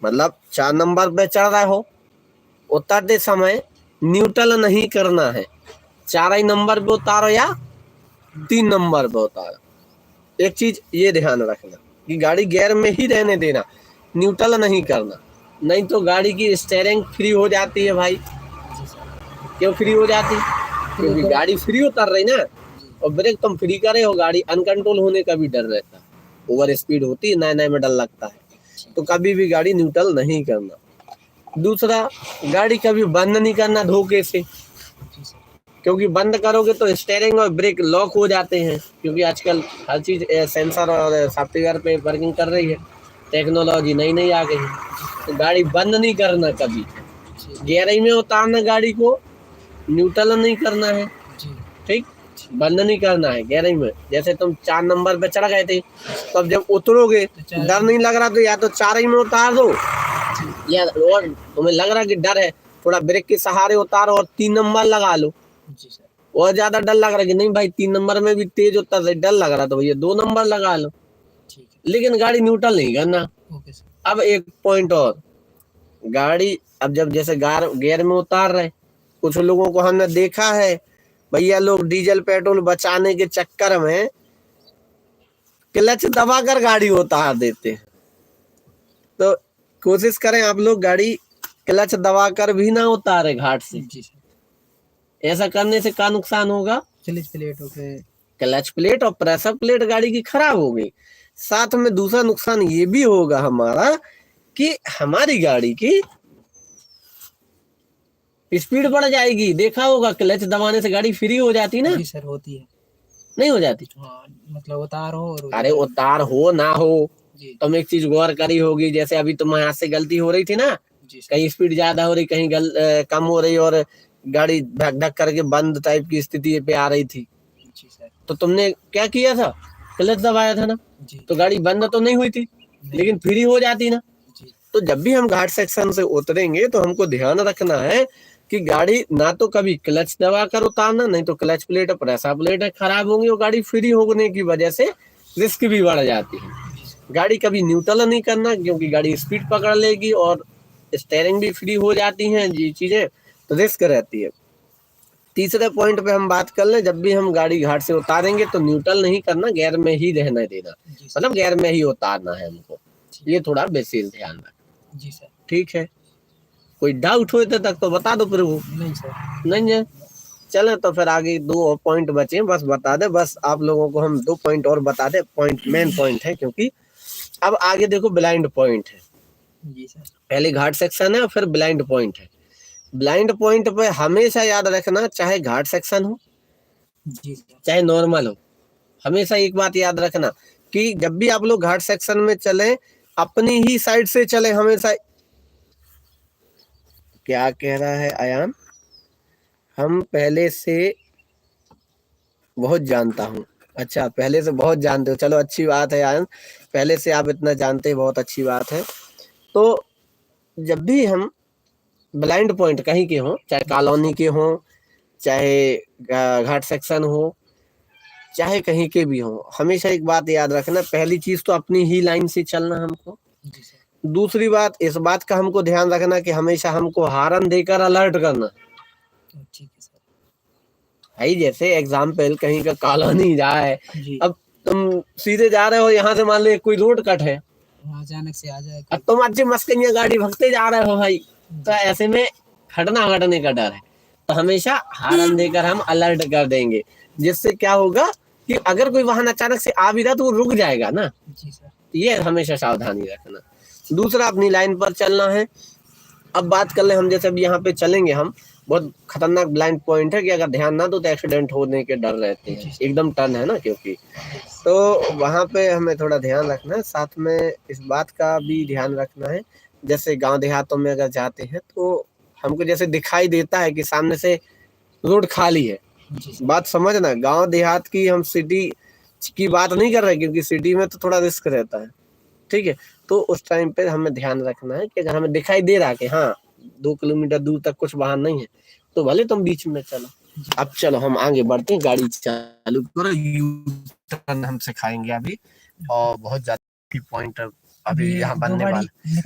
मतलब 4 नंबर पे चढ़ रहे हो, उतरते समय न्यूट्रल नहीं करना है। 4 ही नंबर पे उतारो या 3 नंबर पे उतारो। एक चीज ये ध्यान रखना कि गाड़ी गियर में ही रहने देना, न्यूट्रल नहीं करना, नहीं तो गाड़ी की स्टीयरिंग फ्री हो जाती है भाई। क्यों फ्री हो जाती? क्योंकि गाड़ी फ्री उतर रही ना, और ब्रेक तुम फ्री करे हो, गाड़ी अनकंट्रोल होने का भी डर रहता है, ओवर स्पीड होती है, नए नए में डर लगता है। तो कभी भी गाड़ी न्यूट्रल नहीं करना। दूसरा, गाड़ी कभी बंद नहीं करना धोखे से, क्योंकि बंद करोगे तो स्टीयरिंग और ब्रेक लॉक हो जाते हैं, क्योंकि आजकल हर चीज सेंसर और सॉफ्टवेयर पे वर्किंग कर रही है, टेक्नोलॉजी नई नई आ गई है। तो गाड़ी बंद नहीं करना कभी, गियर में उतारना गाड़ी को, न्यूट्रल नहीं करना है, ठीक, बंद नहीं करना है गियर में। जैसे तुम 4 नंबर पे चढ़ गए थे, तो अब जब उतरोगे डर नहीं लग रहा तो या तो 4 ही में उतार दो, या और तुम्हें लग रहा कि डर है, थोड़ा ब्रेक के सहारे उतारो और 3 नंबर लगा लो। और ज्यादा डर लग रहा है कि नहीं भाई 3 नंबर में भी तेज उतर रही, डर लग रहा तो भैया 2 नंबर लगा लो, लेकिन गाड़ी न्यूट्रल नहीं करना। अब एक पॉइंट और, गाड़ी अब जब जैसे गियर में उतार रहे, कुछ लोगों को हमने देखा है भैया, लोग डीजल पेट्रोल बचाने के चक्कर में क्लच दबाकर गाड़ी उतार देते हैं। तो कोशिश करें आप लोग गाड़ी क्लच दबाकर भी ना उतारे घाट से। ऐसा करने से क्या नुकसान होगा? क्लच प्लेट और प्रेशर प्लेट गाड़ी की खराब हो गई। साथ में दूसरा नुकसान ये भी होगा हमारा कि हमारी गाड़ी की स्पीड बढ़ जाएगी। देखा होगा क्लच दबाने से गाड़ी फ्री हो जाती ना? जी सर, होती है। नहीं हो जाती? हाँ, मतलब उतार हो और अरे उतार हो ना हो, तुम एक चीज गौर करी होगी, जैसे अभी तुम्हारे हाथ से गलती हो रही थी ना, कहीं स्पीड ज्यादा हो रही, कहीं कम हो रही, और गाड़ी धक धक करके बंद टाइप की स्थिति पे आ रही थी, तो तुमने क्या किया था? क्लच दबाया था ना, तो गाड़ी बंद तो नहीं हुई थी, लेकिन फ्री हो जाती ना। तो जब भी हम घाट सेक्शन से उतरेंगे तो हमको ध्यान रखना है कि गाड़ी ना तो कभी क्लच दबा कर उतारना, नहीं तो क्लच प्लेट और प्रेशर प्लेट खराब होंगी और गाड़ी फ्री होने की वजह से रिस्क भी बढ़ जाती है। गाड़ी कभी न्यूट्रल नहीं करना, क्योंकि गाड़ी स्पीड पकड़ लेगी और स्टीयरिंग भी फ्री हो जाती है, ये चीजें तो रिस्क रहती है। तीसरे पॉइंट पे हम बात कर लें, जब भी हम गाड़ी घाट से उतारेंगे तो न्यूट्रल नहीं करना, गियर में ही रहने देना, मतलब गियर में ही उतारना है हमको, ये थोड़ा विशेष ध्यान रखना। जी सर, ठीक है। कोई डाउट हो तक तो बता दो प्रभु। नहीं सर, नहीं है, चले तो फिर आगे 2 पॉइंट बचे, बस बता दे, बस आप लोगों को हम 2 पॉइंट और बता दे, पॉइंट मेन पॉइंट है, क्योंकि अब आगे देखो ब्लाइंड पॉइंट है। जी सर, पहले घाट सेक्शन है और फिर ब्लाइंड पॉइंट है। ब्लाइंड पॉइंट पे हमेशा याद रखना, चाहे घाट सेक्शन हो जी सर, चाहे नॉर्मल हो, हमेशा एक बात याद रखना कि जब भी आप लोग घाट सेक्शन में चले, अपनी ही साइड से चले हमेशा। क्या कह रहा है अयान? हम पहले से बहुत जानता हूँ। अच्छा, पहले से बहुत जानते हो, चलो अच्छी बात है अयान, पहले से आप इतना जानते हैं, बहुत अच्छी बात है। तो जब भी हम ब्लाइंड पॉइंट कहीं के हों, चाहे कॉलोनी के हों, चाहे घाट सेक्शन हो, चाहे कहीं के भी हो, हमेशा एक बात याद रखना, पहली चीज तो अपनी ही लाइन से चलना हमको। दूसरी बात, इस बात का हमको ध्यान रखना कि हमेशा हमको हारन देकर अलर्ट करना। ठीक है सर। भाई जैसे एग्जाम्पल कहीं का कॉलोनी जा है, अब तुम सीधे जा रहे हो, यहाँ से मान लो कोई रोड कट है, अचानक से आ जाए, अब तुम अच्छे मस्कनिया गाड़ी भगते जा रहे हो भाई, तो ऐसे में खड़ना घटने का डर है, तो हमेशा हारन देकर हम अलर्ट कर देंगे, जिससे क्या होगा कि अगर कोई वाहन अचानक से आ भी रहा तो वो रुक जाएगा ना। जी सर, ये हमेशा सावधानी रखना। दूसरा, अपनी लाइन पर चलना है। अब बात कर ले हम, जैसे अब यहाँ पे चलेंगे हम, बहुत खतरनाक ब्लाइंड पॉइंट है कि अगर ध्यान ना दो तो एक्सीडेंट होने के डर रहते हैं, एकदम टर्न है ना, क्योंकि तो वहाँ पे हमें थोड़ा ध्यान रखना है। साथ में इस बात का भी ध्यान रखना है, जैसे गांव देहातों में अगर जाते हैं तो हमको जैसे दिखाई देता है कि सामने से रोड खाली है, बात समझना, गांव देहात की हम सिटी की बात नहीं कर रहे, क्योंकि सिटी में तो थोड़ा रिस्क रहता है, ठीक है। तो उस टाइम पे हमें ध्यान रखना है कि अगर हमें दिखाई दे रहा है कि हाँ 2 किलोमीटर दूर तक कुछ वाहन नहीं है, तो भले तुम बीच में चलो। अब चलो हम आगे बढ़ते हैं, गाड़ी चालू करो, यू टर्न हम सिखाएंगे अभी, और बहुत ज्यादा पॉइंट अभी यहाँ बनने वाला।